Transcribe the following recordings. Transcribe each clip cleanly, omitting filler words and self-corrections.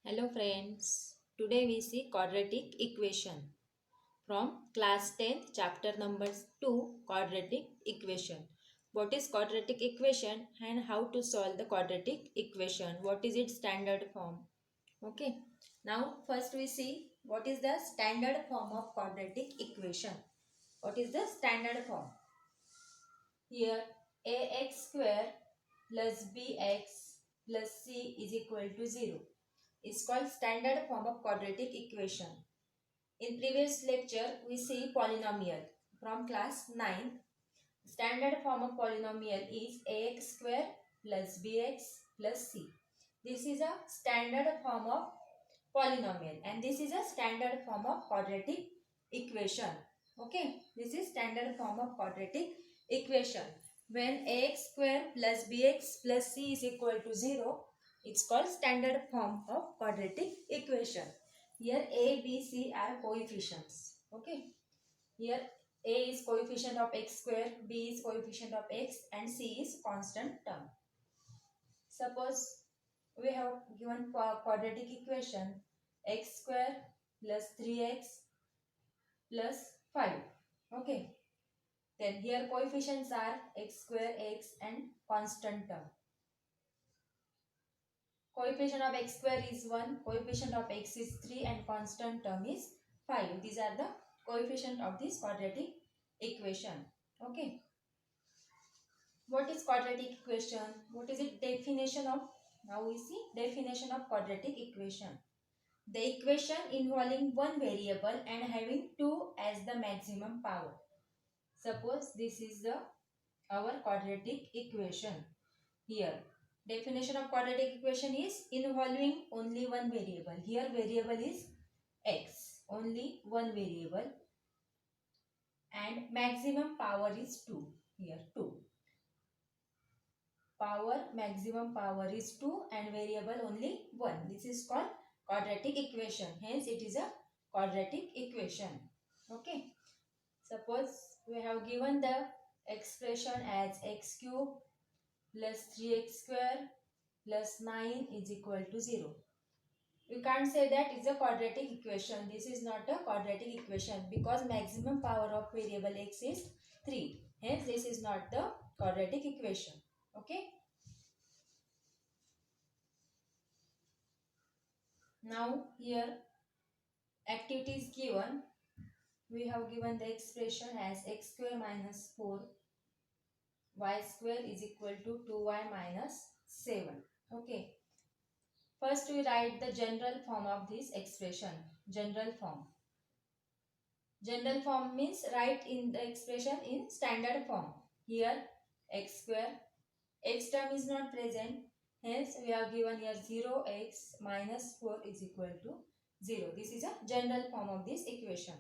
Hello friends, today we see quadratic equation from class 10th chapter number 2 quadratic equation. What is quadratic equation and how to solve the quadratic equation? What is its standard form? Okay, now first we see what is the standard form of quadratic equation. What is the standard form? Here ax square plus bx plus c is equal to 0 is called standard form of quadratic equation. In previous lecture, we see polynomial from class 9. Standard form of polynomial is ax square plus bx plus c. This is a standard form of polynomial and this is a standard form of quadratic equation. Okay, this is standard form of quadratic equation. When ax square plus bx plus c is equal to 0, it's called standard form of quadratic equation. Here a, b, c are coefficients. Okay, here a is coefficient of x square, b is coefficient of x and c is constant term. Suppose we have given quadratic equation x square plus 3x plus 5. Okay. Then here coefficients are x square, x and constant term. Coefficient of x square is 1, coefficient of x is 3 and constant term is 5. These are the coefficient of this quadratic equation. Okay. What is quadratic equation? What is it definition of? Now we see definition of quadratic equation. The equation involving one variable and having 2 as the maximum power. Suppose this is the our quadratic equation. Here definition of quadratic equation is involving only one variable. Here variable is x, only one variable, and maximum power is 2. Here 2. Maximum power is 2 and variable only 1. This is called quadratic equation. Hence it is a quadratic equation. Okay. Suppose we have given the expression as x cube plus 3x square plus 9 is equal to 0. We can't say that it's a quadratic equation. This is not a quadratic equation because maximum power of variable x is 3. Hence this is not the quadratic equation. Okay. Now here activity is given. We have given the expression as x square minus 4 y square is equal to 2y minus 7. Okay. First we write the general form of this expression. General form. General form means write in the expression in standard form. Here x square, x term is not present. Hence we have given here 0x minus 4 is equal to 0. This is a general form of this equation.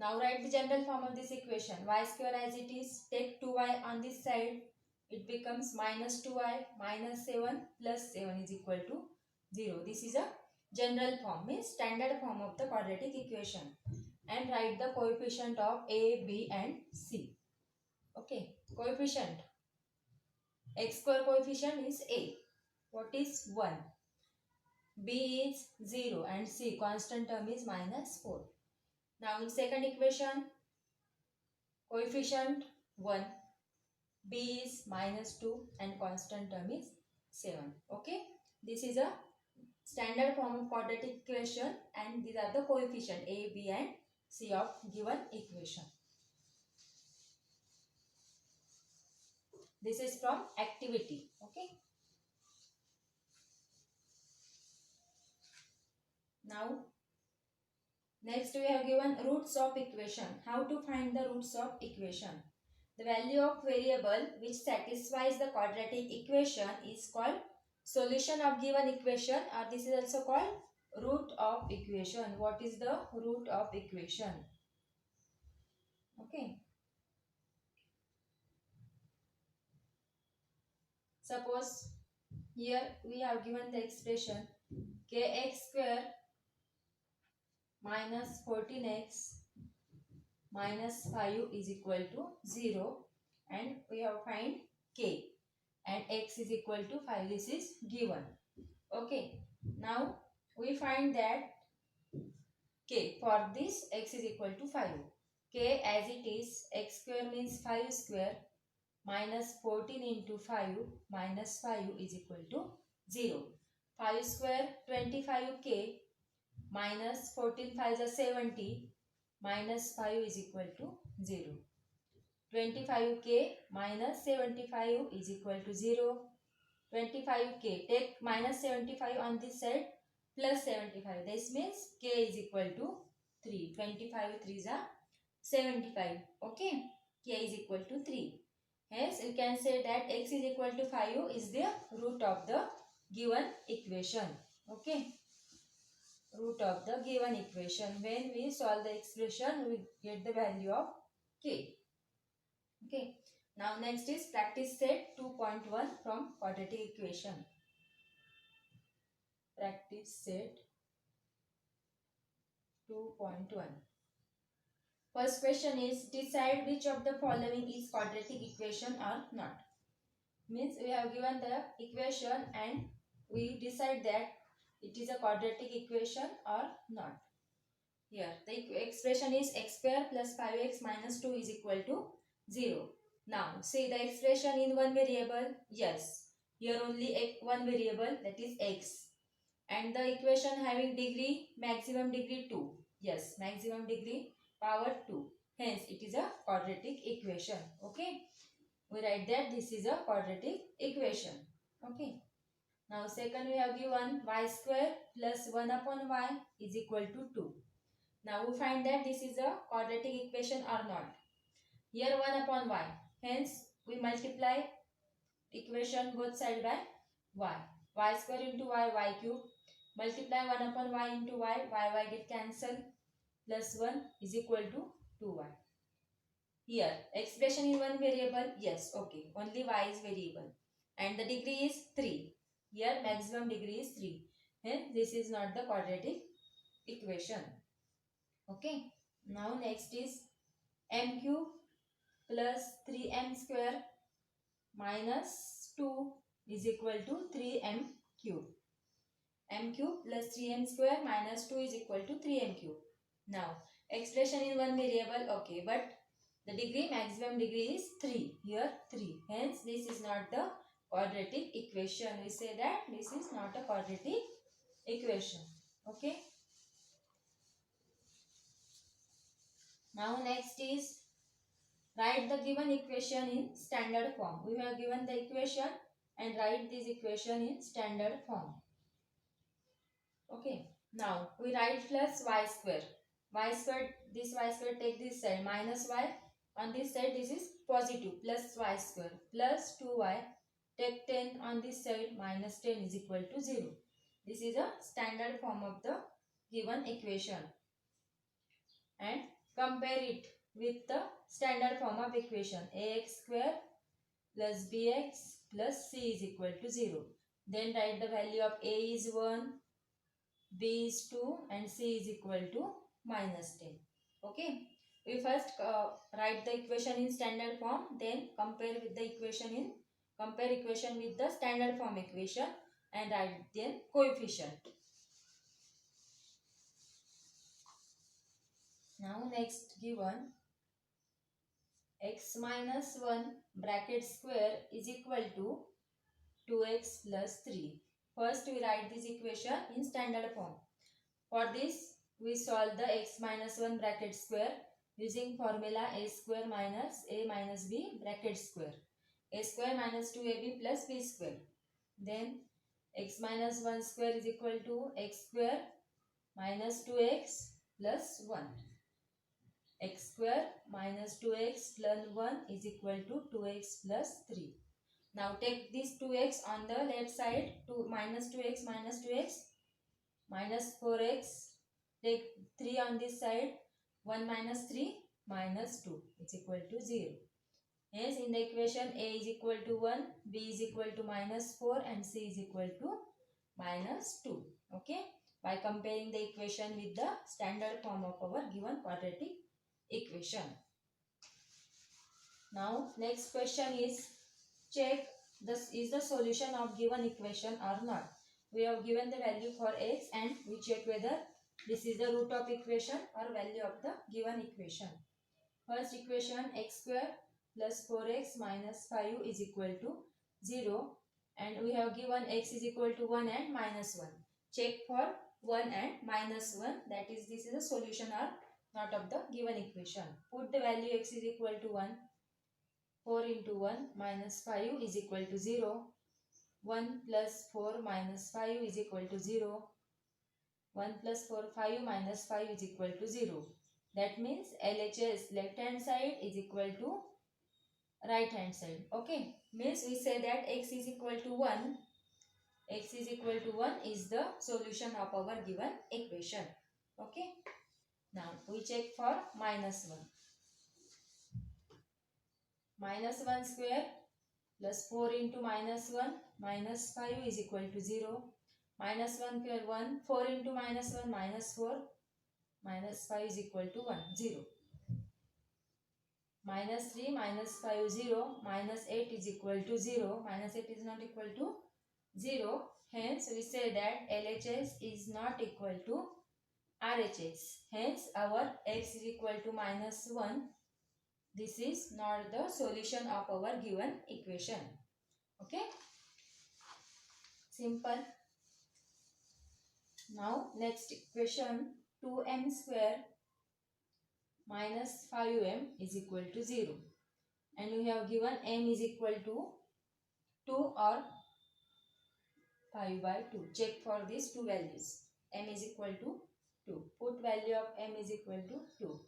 Now write the general form of this equation. Y square as it is. Take 2y on this side. It becomes minus 2y minus 7 plus 7 is equal to 0. This is a general form, means standard form of the quadratic equation. And write the coefficient of a, b and c. Okay. Coefficient. X square coefficient is a. What is 1? B is 0 and c constant term is minus 4. Now in second equation, coefficient 1, b is minus 2 and constant term is 7. Okay. This is a standard form of quadratic equation and these are the coefficient a, b and c of given equation. This is from activity. Okay. Now next we have given roots of equation. How to find the roots of equation? The value of variable which satisfies the quadratic equation is called solution of given equation, or this is also called root of equation. What is the root of equation? Okay. Suppose here we have given the expression kx square minus 14x minus 5 is equal to 0 and we have find k and x is equal to 5. This is given. Okay. Now we find that k, for this x is equal to 5. K as it is, x square means 5 square minus 14 into 5 minus 5 is equal to 0. 5 square 25k minus 14 5 is 70 minus 5 is equal to 0. 25k minus 75 is equal to 0. 25k, take minus 75 on this side plus 75. This means k is equal to 3. 25 3s are 75. Okay, k is equal to 3. Hence, we can say that x is equal to 5 is the root of the given equation. Okay, root of the given equation. When we solve the expression, we get the value of k. Okay, now next is practice set 2.1 from quadratic equation. Practice set 2.1. First question is, decide which of the following is quadratic equation or not. Means we have given the equation and we decide that it is a quadratic equation or not. Here the expression is x square plus 5x minus 2 is equal to 0. Now see the expression in one variable. Yes, here only one variable, that is x. And the equation having degree, maximum degree 2. Yes, maximum degree power 2. Hence it is a quadratic equation. Okay, we write that this is a quadratic equation. Okay, now second we have given y square plus 1 upon y is equal to 2. Now we find that this is a quadratic equation or not. Here 1 upon y, hence we multiply equation both side by y. Y square into y cube. Multiply 1 upon y into y get cancelled, plus 1 is equal to 2y. Here expression in one variable, yes, okay, only y is variable and the degree is 3. Here maximum degree is 3. Hence this is not the quadratic equation. Okay, now next is m cube plus 3m square minus 2 is equal to 3m cube. M cube plus 3m square minus 2 is equal to 3m cube. Now expression in one variable, okay, but the degree, maximum degree is 3. Here 3. Hence this is not the quadratic equation. We say that this is not a quadratic equation. Okay. Now next is write the given equation in standard form. We have given the equation and write this equation in standard form. Okay. Now we write plus y square. Y square, this y square take this side, minus y. On this side this is positive, plus y square plus 2y. Take 10 on this side, minus 10 is equal to 0. This is a standard form of the given equation. And compare it with the standard form of equation. Ax square plus bx plus c is equal to 0. Then write the value of a is 1, b is 2 and c is equal to minus 10. Okay. We first write the equation in standard form, then compare with the equation with the standard form equation and write then coefficient. Now next given x minus 1 bracket square is equal to 2x plus 3. First we write this equation in standard form. For this we solve the x minus 1 bracket square using formula a square minus a minus b bracket square. A square minus 2ab plus b square. Then x minus 1 square is equal to x square minus 2x plus 1. X square minus 2x plus 1 is equal to 2x plus 3. Now take this 2x on the left side, minus 2x minus 4x. Take 3 on this side, 1 minus 3 minus 2 is equal to 0. Hence in the equation a is equal to 1, b is equal to minus 4 and c is equal to minus 2. Okay, by comparing the equation with the standard form of our given quadratic equation. Now next question is, check this is the solution of given equation or not. we have given the value for x and we check whether this is the root of equation or value of the given equation. First equation, x square plus 4x minus 5 is equal to 0, and we have given x is equal to 1 and minus 1. Check for 1 and minus 1, that is this is a solution or not of the given equation. Put the value x is equal to 1. 4 into 1 minus 5 is equal to 0. 1 plus 4 minus 5 is equal to 0. 1 plus 4, 5 minus 5 is equal to 0. That means LHS left hand side is equal to right hand side. Okay. Means we say that x is equal to 1. X is equal to 1 is the solution of our given equation. Okay. Now we check for minus 1. Minus 1 square plus 4 into minus 1 minus 5 is equal to 0. Minus 1 square 1. 4 into minus 1 minus 4 minus 5 is equal to 1. 0. Minus 3 minus 5 0. Minus 8 is equal to 0. Minus 8 is not equal to 0. Hence we say that LHS is not equal to RHS. Hence our x is equal to minus 1. This is not the solution of our given equation. Okay. Simple. Now next equation, 2m square minus 5m is equal to 0. And we have given m is equal to 2 or 5 by 2. Check for these two values. M is equal to 2. Put value of m is equal to 2.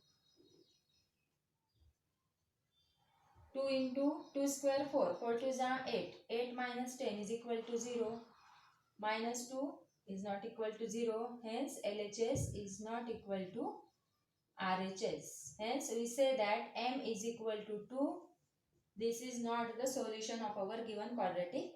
2 into 2 square 4. 4 2 is 8. 8 minus 10 is equal to 0. Minus 2 is not equal to 0. Hence LHS is not equal to RHS. Hence we say that m is equal to 2. This is not the solution of our given quadratic